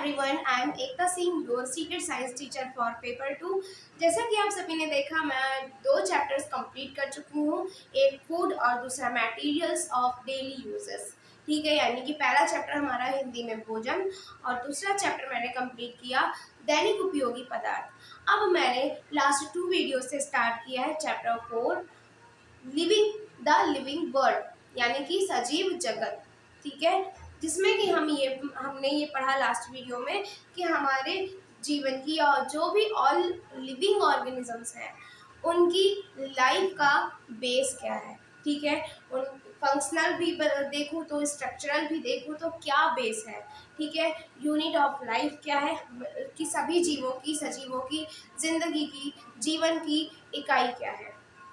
everyone, I am Ekta Singh, your seated science teacher for paper 2। जैसा कि आप सभी ने देखा, मैं 2 चैप्टर्स कंप्लीट कर चुकी हूँ, एक फूड और दूसरा मटेरियल्स ऑफ डेली यूजेस। ठीक है, यानी कि पहला चैप्टर हमारा हिंदी में भोजन और दूसरा चैप्टर मैंने कंप्लीट किया दैनिक उपयोगी पदार्थ। अब मैंने लास्ट 2 वीडियो से स्टार्ट किया है चैप्टर 4 लिविंग वर्ल्ड, यानी कि सजीव जगत। ठीक है, जिसमें कि हमने ये पढ़ा लास्ट वीडियो में कि हमारे जीवन की और जो भी ऑल लिविंग ऑर्गेनिजम्स हैं उनकी लाइफ का बेस क्या है। ठीक है, उन फंक्शनल भी देखूँ तो स्ट्रक्चरल भी देखूँ तो क्या बेस है। ठीक है, यूनिट ऑफ लाइफ क्या है कि सभी जीवों की, सजीवों की जिंदगी की, जीवन की इकाई क्या है।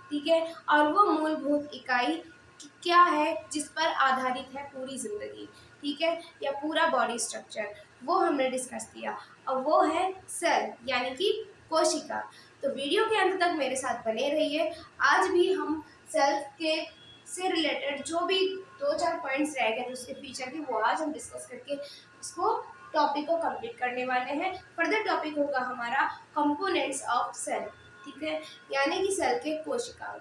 ठीक है, और वो मूलभूत इकाई क्या है जिस पर आधारित है पूरी जिंदगी। ठीक है, या पूरा बॉडी स्ट्रक्चर, वो हमने डिस्कस किया और वो है सेल यानी कि कोशिका। तो वीडियो के अंत तक मेरे साथ बने रहिए। आज भी हम सेल के से रिलेटेड जो भी 2-4 पॉइंट्स रह गए उसके फीचर के, वो आज हम डिस्कस करके इसको टॉपिक को कंप्लीट करने वाले हैं। फर्दर टॉपिक होगा हमारा कंपोनेंट्स ऑफ सेल। ठीक है, यानी कि सेल के कोशिका।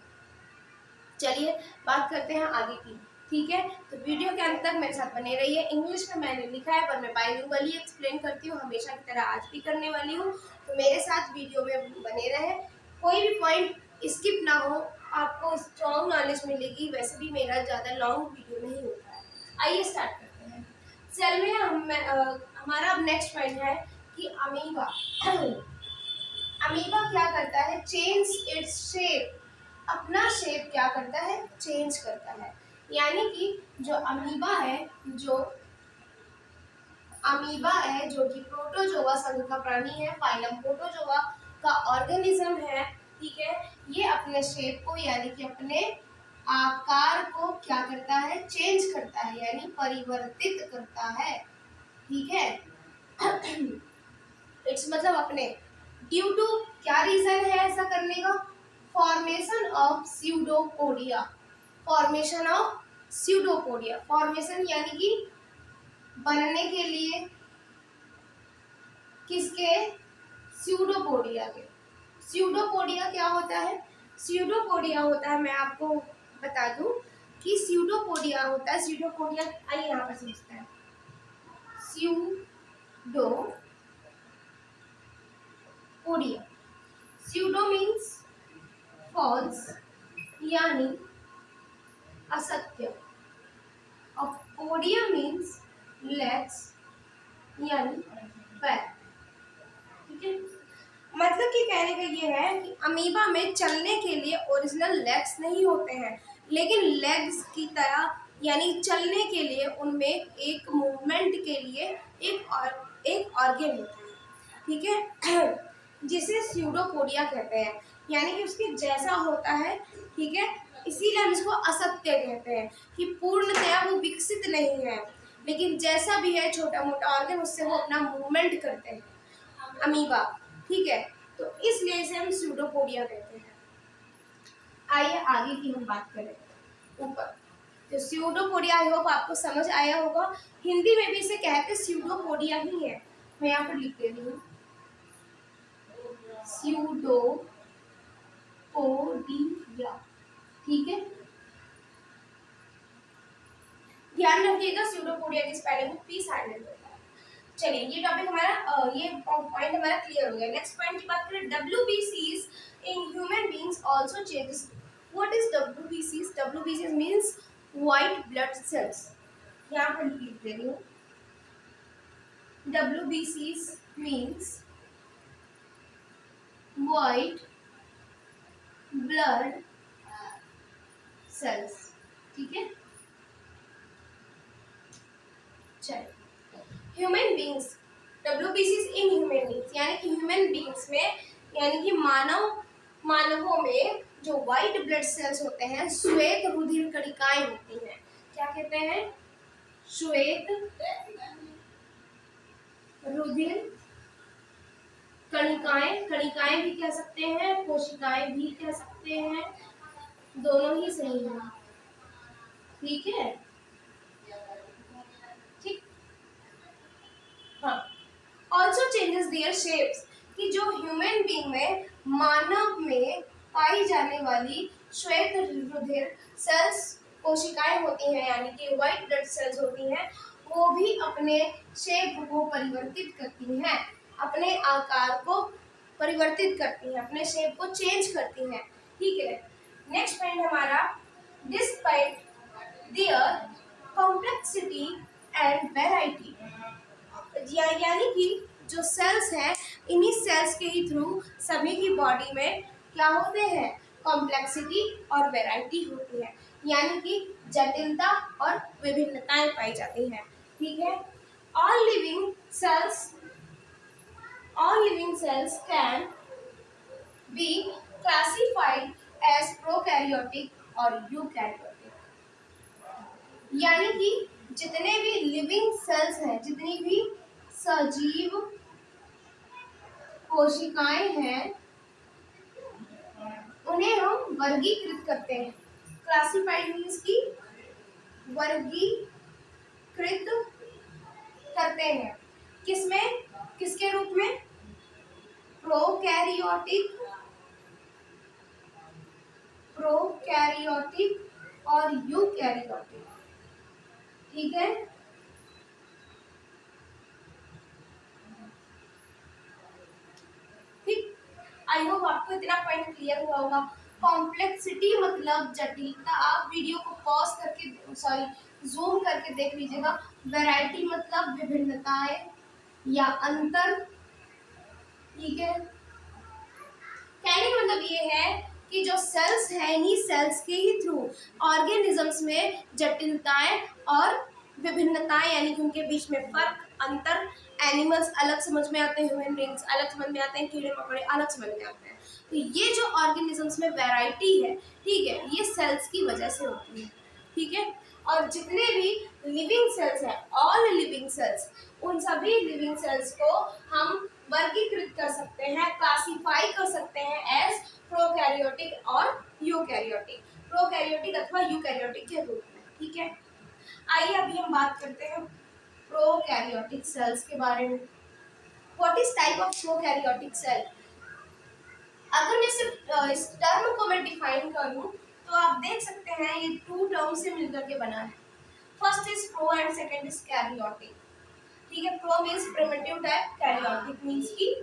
चलिए बात करते हैं आगे की। ठीक है, तो वीडियो के अंत तक मेरे साथ बने रहिए। इंग्लिश में मैंने लिखा है पर मैं बाइलिंगुअली एक्सप्लेन करती हूँ, हमेशा की तरह आज भी करने वाली हूँ। तो मेरे साथ वीडियो में बने रहे, कोई भी पॉइंट स्किप ना हो, आपको स्ट्रॉन्ग नॉलेज मिलेगी। वैसे भी मेरा ज़्यादा लॉन्ग वीडियो नहीं होता है। आइए स्टार्ट करते हैं। सेल में हमारा अब नेक्स्ट पॉइंट है कि अमीबा। अमीबा क्या करता है? Change its shape. अपना शेप क्या करता है? चेंज करता है। यानी कि जो अमीबा है जो कि प्रोटोजोआ संघ का प्राणी है, फाइलम प्रोटोजोआ का ऑर्गेनिज्म है। ठीक है, ये अपने शेप को यानी कि अपने आकार को क्या करता है? चेंज करता है, यानी परिवर्तित करता है। ठीक है, इट्स मतलब अपने ड्यू टू क्या रीजन है ऐसा करने का? Formation of pseudopodia. Formation of pseudopodia, formation यानी कि बनने के लिए किसके? स्यूडोपोडिया के। स्यूडोपोडिया क्या होता है? स्यूडोपोडिया होता है, मैं आपको बता दूं कि स्यूडोपोडिया होता है, स्यूडोपोडिया आइए यहाँ पर समझते हैं। स्यूडोपोडिया, स्यूडो मीन्स फॉल्स यानी असत्य, और पोडिया मीन्स लेग्स यानी पैर। ठीक है, मतलब कि कहने का ये है कि अमीबा में चलने के लिए ओरिजिनल लेग्स नहीं होते हैं, लेकिन लेग्स की तरह यानी चलने के लिए उनमें एक मूवमेंट के लिए एक ऑर्गन होता है। ठीक है, जिसे स्यूडोपोडिया कहते हैं, यानी कि उसके जैसा होता है। ठीक है, इसीलिए हम इसको असत्य कहते हैं कि पूर्णतया वो विकसित नहीं है, लेकिन जैसा भी है छोटा मोटा ऑर्गन, उससे वो अपना मूवमेंट करते हैं अमीबा। ठीक है, तो इसलिए इसे हम स्यूडोपोडिया कहते हैं। आइए आगे की हम बात करें। ऊपर तो स्यूडोपोडिया, आई होप आपको समझ आया होगा। हिंदी में भी इसे कहते स्यूडोपोडिया ही है। मैं यहाँ पर लिख दे रही हूँ स्यूडोपोडिया। ठीक है, ध्यान रखिएगा स्यूडोपोडिया की स्पेलिंग पी साइलेंट होता है। चलिए ये टॉपिक हमारा ये पॉइंट हमारा क्लियर हो गया। नेक्स्ट पॉइंट की बात करें, WBCs in human beings also changes. What is WBCs? WBCs means white blood cells. यहाँ पर लिख दे रही हूँ, WBCs means white blood cells. ठीक है, चलिए human beings, WBCs in human beings यानी कि ह्यूमन बींग्स में, यानी कि मानवों में जो व्हाइट ब्लड सेल्स होते हैं, श्वेत रुधिर कणिकाएं होती हैं। क्या कहते हैं? श्वेत रुधिर कणिकाएं। कणिकाएं भी कह सकते हैं, कोशिकाएं भी कह सकते हैं, दोनों ही सही है। ठीक है, ठीक, हाँ। देयर शेप्स, कि जो ह्यूमन बीइंग में, मानव में पाई जाने वाली श्वेत रुधिर सेल्स, कोशिकाएं होती हैं, यानी कि व्हाइट ब्लड सेल्स होती हैं, वो भी अपने शेप को परिवर्तित करती हैं, अपने आकार को परिवर्तित करती हैं, अपने शेप को चेंज करती हैं। ठीक है, नेक्स्ट पॉइंट हमारा, despite there complexity and variety, यानी कि जो सेल्स हैं, इन्हीं सेल्स के ही थ्रू सभी की बॉडी में क्या होते हैं, कॉम्प्लेक्सिटी और वैरायटी होती है, यानी कि जटिलता और विभिन्नताएं पाई जाती हैं। ठीक है, all living cells can be classified as prokaryotic और यूकैरियोटिक, यानी कि जितने भी लिविंग सेल्स हैं, जितनी भी सजीव कोशिकाएं हैं, उन्हें हम वर्गीकृत करते हैं। क्लासिफाइड मीन्स की वर्गीकृत करते हैं, किसमें, किसके रूप में, प्रोकैरियोटिक और यूकैरियोटिक। ठीक है, ठीक, आई होप आपको इतना पॉइंट क्लियर हुआ होगा। कॉम्प्लेक्सिटी मतलब जटिलता, आप वीडियो को पॉज करके जूम करके देख लीजिएगा। वैरायटी मतलब विभिन्नताएं या अंतर। ठीक है, कहने का मतलब ये है कि जो सेल्स हैं, इन्हीं सेल्स के ही थ्रू ऑर्गेनिजम्स में जटिलताएं और विभिन्नताएं, यानी कि उनके बीच में फर्क, अंतर, एनिमल्स अलग समझ में आते हैं, ह्यूमन बीइंग्स अलग समझ में आते हैं, कीड़े मकोड़े अलग समझ में आते हैं। तो ये जो ऑर्गेनिजम्स में वैरायटी है, ठीक है, ये सेल्स की वजह से होती है। ठीक है, और जितने भी लिविंग सेल्स हैं, ऑल लिविंग सेल्स, उन सभी लिविंग सेल्स को हम वर्गीकृत कर सकते हैं, क्लासिफाई कर सकते हैं एज प्रोकैरियोटिक और यूकैरियोटिक, प्रोकैरियोटिक अथवा यूकैरियोटिक के रूप में। ठीक है, आइए अभी हम बात करते हैं प्रोकैरियोटिक सेल्स के बारे में। What is type of prokaryotic cell? अगर मैं सिर्फ इस टर्म को मैं डिफाइन करूं तो आप देख सकते हैं ये 2 टर्म से मिलकर के बना है। First is pro and second is karyotic. ठीक है, pro means primitive type, karyotic means की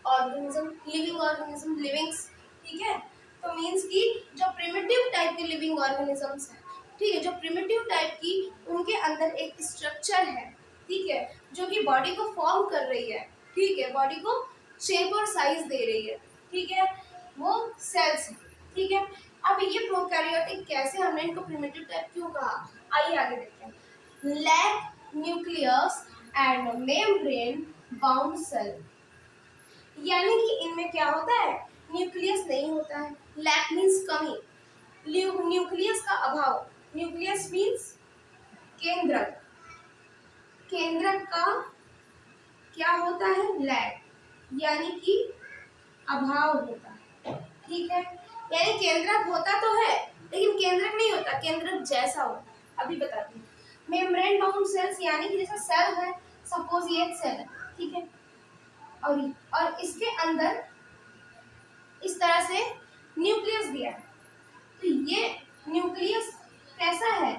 ऑर्गेनिज्म, लिविंग ऑर्गेनिज्म, लिविंग्स। ठीक है, तो मीन्स की जो प्रिमिटिव टाइप के लिविंग ऑर्गेनिजम्स हैं, ठीक है, जो प्रिमिटिव टाइप की, उनके अंदर एक स्ट्रक्चर है, ठीक है, जो कि बॉडी को फॉर्म कर रही है, ठीक है, बॉडी को शेप और साइज दे रही है, ठीक है, वो सेल्स है। ठीक है, अब ये प्रोकैरियोटिक कैसे, हमने इनको प्रिमिटिव टाइप क्यों कहा, आइए आगे देखते हैं। Lack nucleus and membrane bound cell, यानी कि इनमें क्या होता है, न्यूक्लियस नहीं होता है। लैक मीन्स कमी, न्यूक्लियस का अभाव, न्यूक्लियस मीन्स केंद्रक, केंद्रक का क्या होता है, लैक, यानी कि अभाव होता है। ठीक है, यानी केंद्रक होता तो है लेकिन केंद्रक नहीं होता, केंद्रक जैसा होता है। अभी बताती हूँ। मेम्ब्रेन बाउंड सेल्स, यानी कि जैसा सेल है, सपोज ये एक सेल है, ठीक है, और इसके अंदर इस तरह से न्यूक्लियस दिया है, तो ये न्यूक्लियस कैसा है,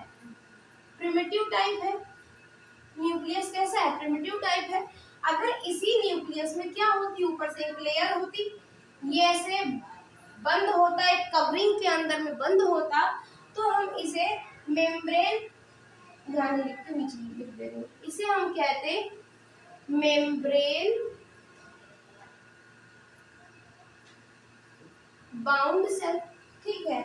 प्रिमिटिव टाइप है। न्यूक्लियस कैसा है, प्रिमिटिव टाइप है। अगर इसी न्यूक्लियस में क्या होती, ऊपर से एक लेयर होती, ये ऐसे बंद होता, एक कवरिंग के अंदर में बंद होता, तो हम इसे मेम्ब्रेन, ध्यान लिखते नीचे लिख दे रहे, इसे हम कहते मेम्ब्रेन बाउंड सेल। ठीक है,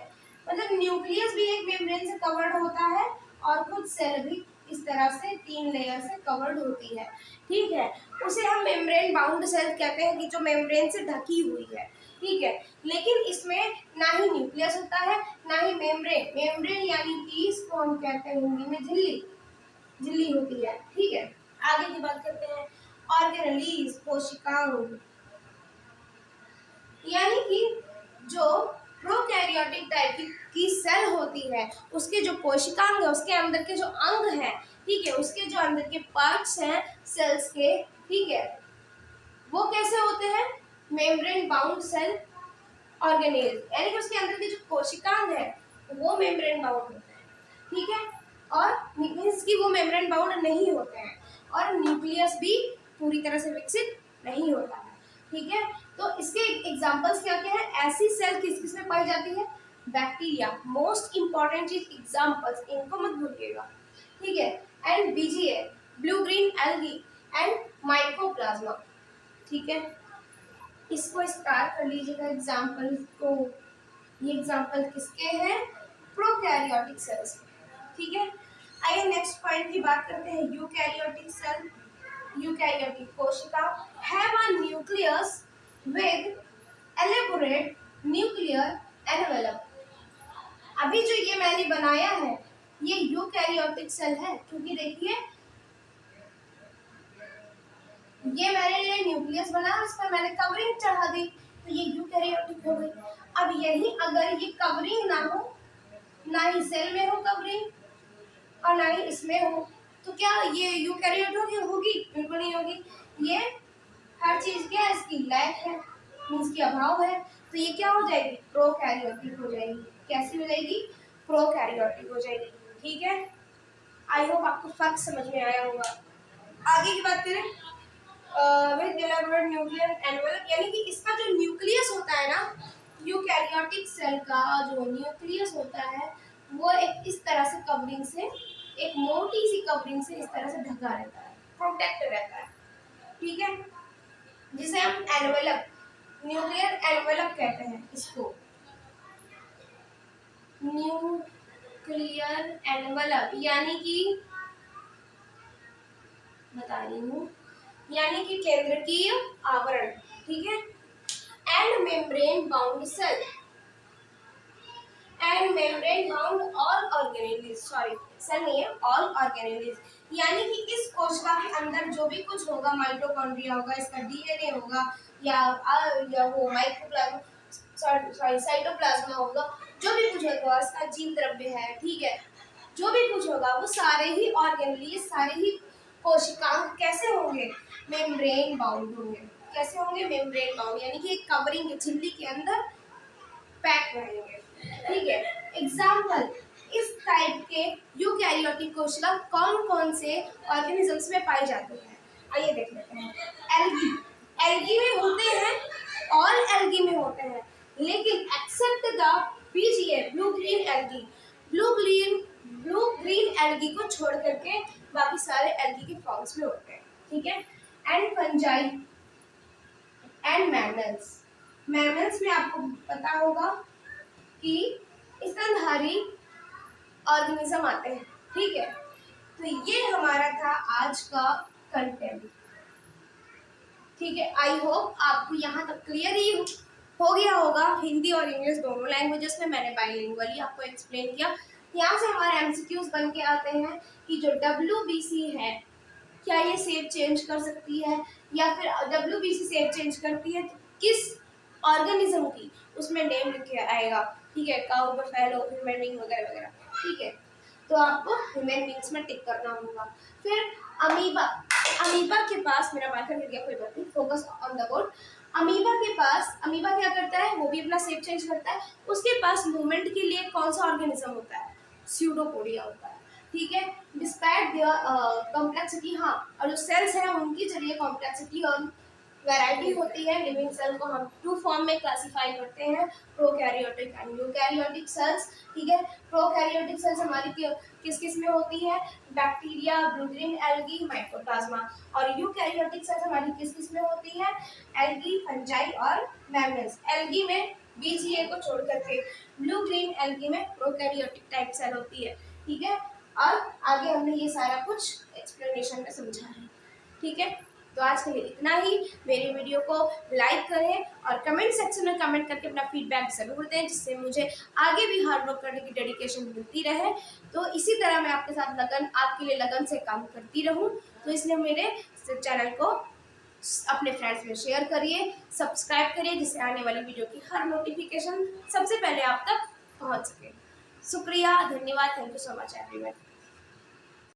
मतलब न्यूक्लियस भी एक मेम्ब्रेन से कवर्ड होता है और खुद सेल भी इस तरह से 3 लेयर से कवर्ड होती है। ठीक है, उसे हम मेम्ब्रेन बाउंड सेल कहते हैं कि जो मेम्ब्रेन से ढकी हुई है। ठीक है, लेकिन इसमें ना ही न्यूक्लियस होता है ना ही मेम्ब्रेन, मेम्ब्रेन यानी कि इसको हम कहते हैं हिंदी में झिल्ली, झिल्ली होती है। ठीक है, आगे की बात करते हैं। ऑर्गेनेलीज, कोशिकांग, यानी कि जो प्रोकैरियोटिक टाइप की सेल होती है, उसके जो कोशिकांग है, उसके अंदर के जो अंग हैं, ठीक है, उसके जो अंदर के पार्ट्स हैं सेल्स के, ठीक है, वो कैसे होते हैं? मेम्ब्रेन बाउंड सेल ऑर्गेनेल, यानी कि उसके अंदर की जो कोशिकाएं है वो मेम्ब्रेन बाउंड होते हैं, ठीक है। और मीन्स कि वो मेम्ब्रेन बाउंड नहीं होते हैं, और न्यूक्लियस भी पूरी तरह से विकसित नहीं होता है, ठीक है। तो इसके एग्जांपल्स क्या क्या है? ऐसी सेल किस किस में पाई जाती है? बैक्टीरिया, मोस्ट इंपॉर्टेंट चीज एग्जांपल्स, इनको मत भूलिएगा, ठीक है। And BGA, blue green algae and mycoplasma, ठीक है। इसको स्टार्ट कर लीजिएगा एग्जांपल को। ये एग्जांपल किसके हैं? प्रोकैरियोटिक सेल्स, ठीक है। आइए नेक्स्ट पॉइंट की बात करते हैं, यूकैरियोटिक सेल। यूकैरियोटिक कोशिका have a nucleus with elaborate nuclear envelope. अभी जो ये मैंने बनाया है ये यूकैरियोटिक सेल है, क्योंकि देखिए ये मैंने न्यूक्लियस बनाया, उस पर मैंने कवरिंग चढ़ा दी, तो ये यूकैरियोटिक हो गई। अब यही अगर ये कवरिंग ना हो, ना ही सेल में हो कवरिंग और ना ही इसमें हो, तो क्या ये यूकैरियोट होगी? बिल्कुल नहीं होगी। ये हर चीज क्या है? इसकी लैक है, इसकी अभाव है, तो ये क्या हो जाएगी? प्रोकैरियोटिक हो जाएगी। कैसी हो जाएगी? प्रोकैरियोटिक हो जाएगी, ठीक है। आई होप आपको फर्क समझ में आया होगा। आगे की बात करें, विद एलेबोरेट न्यूक्लियर एनवेलप, यानी कि इसका जो न्यूक्लियस होता है ना, यूकैरियोटिक सेल का जो न्यूक्लियस होता है वो एक इस तरह से कवरिंग से, एक मोटी सी कवरिंग से इस तरह से ढका रहता है, प्रोटेक्ट रहता है, ठीक है, जिसे हम एनवेलप, न्यूक्लियर एनवेलप कहते हैं इसको, न्यूक्लियर एनवेलप, यानी कि बता रही हूँ, यानी कि केंद्रकीय आवरण, ठीक है। And membrane bound cell, and membrane bound all organelles, sorry cell नहीं है, ऑल ऑर्गेनेलिज, यानी कि इस कोशिका के अंदर जो भी कुछ होगा, माइटोकॉन्ड्रिया होगा, इसका डीएनए होगा, या वो माइक्रोप्लाज्मा, सॉरी साइटोप्लाज्मा होगा, जो भी कुछ होगा, इसका जीव द्रव्य है, ठीक है, जो भी कुछ होगा वो सारे ही ऑर्गेनेलिज, सारे ही कोशिकांग कैसे होंगे? मेम्ब्रेन बाउंड होंगे। कैसे होंगे? मेम्ब्रेन बाउंड, यानी कि एक कवरिंग के झिल्ली के अंदर पैक रहेंगे, ठीक है। एग्जाम्पल, इस टाइप के यूकैरियोटिक कोशिका कौन कौन से ऑर्गेनिजम्स में पाई जाती है? आइए देख लेते हैं। एल्गी, एल्गी में होते हैं, ऑल एल्गी में होते हैं, लेकिन except the BGA, blue green algae, blue green algae को छोड़ करके बाकी सारे एल्गी के फॉर्म्स में होते हैं, ठीक है। And fungi and mammals, mammals में आपको पता होगा कि स्तनधारी ऑर्गेनिज्म आते हैं, ठीक है। तो ये हमारा था आज का कंटेंट, ठीक है। आई होप आपको यहाँ तक क्लियर ही हो गया होगा। हिंदी और इंग्लिश दोनों लैंग्वेजेस में मैंने बाइलिंगुअली आपको एक्सप्लेन किया। यहाँ से हमारे एमसीक्यूज बन के आते हैं कि जो WBC है क्या ये शेप चेंज कर सकती है, या फिर WBC शेप चेंज करती है तो किस ऑर्गेनिज्म की, उसमें नेम लिख के आएगा, ठीक है, काउ, बफेलो, ह्यूमन बीइंग वगैरह वगैरह, ठीक है। तो आपको ह्यूमन बीइंग्स में टिक करना होगा। फिर अमीबा, अमीबा के पास, मेरा मार्कर मिल गया, कोई बात नहीं, focus on the board. Amoeba के पास, अमीबा क्या करता है? वो भी अपना शेप चेंज करता है। उसके पास मूवमेंट के लिए कौन सा ऑर्गेनिज्म होता है? स्यूडोपोडिया होता है, ठीक है। डिस्पाइट देयर कॉम्प्लेक्सिटी, हाँ, और जो सेल्स हैं उनकी चलिए कॉम्प्लेक्सिटी और वैरायटी होती है। लिविंग सेल को हम 2 फॉर्म में क्लासिफाई करते हैं, प्रोकैरियोटिक एंड यूकैरियोटिक सेल्स, ठीक है। प्रोकैरियोटिक सेल्स हमारी किस किस में होती है? Bacteria, blue green algae, mycoplasma. और यूकैरियोटिक सेल्स हमारी किस किस में होती है? एल्गी, फंजाई और मैमल्स। एल्गी में बीजीए को छोड़ करके, ब्लू ग्रीन एल्गी में प्रोकैरियोटिक टाइप सेल होती है, ठीक है। और आगे हमने ये सारा कुछ एक्सप्लेनेशन में समझा है, ठीक है। तो आज के लिए इतना ही। मेरी वीडियो को लाइक करें और कमेंट सेक्शन में कमेंट करके अपना फीडबैक ज़रूर दें, जिससे मुझे आगे भी हार्ड वर्क करने की डेडिकेशन मिलती रहे। तो इसी तरह मैं आपके साथ आपके लिए लगन से काम करती रहूं। तो इसलिए मेरे चैनल को अपने फ्रेंड्स में शेयर करिए, सब्सक्राइब करिए, जिससे आने वाली वीडियो की हर नोटिफिकेशन सबसे पहले आप तक पहुँच सके। शुक्रिया, धन्यवाद, thank you so much everyone.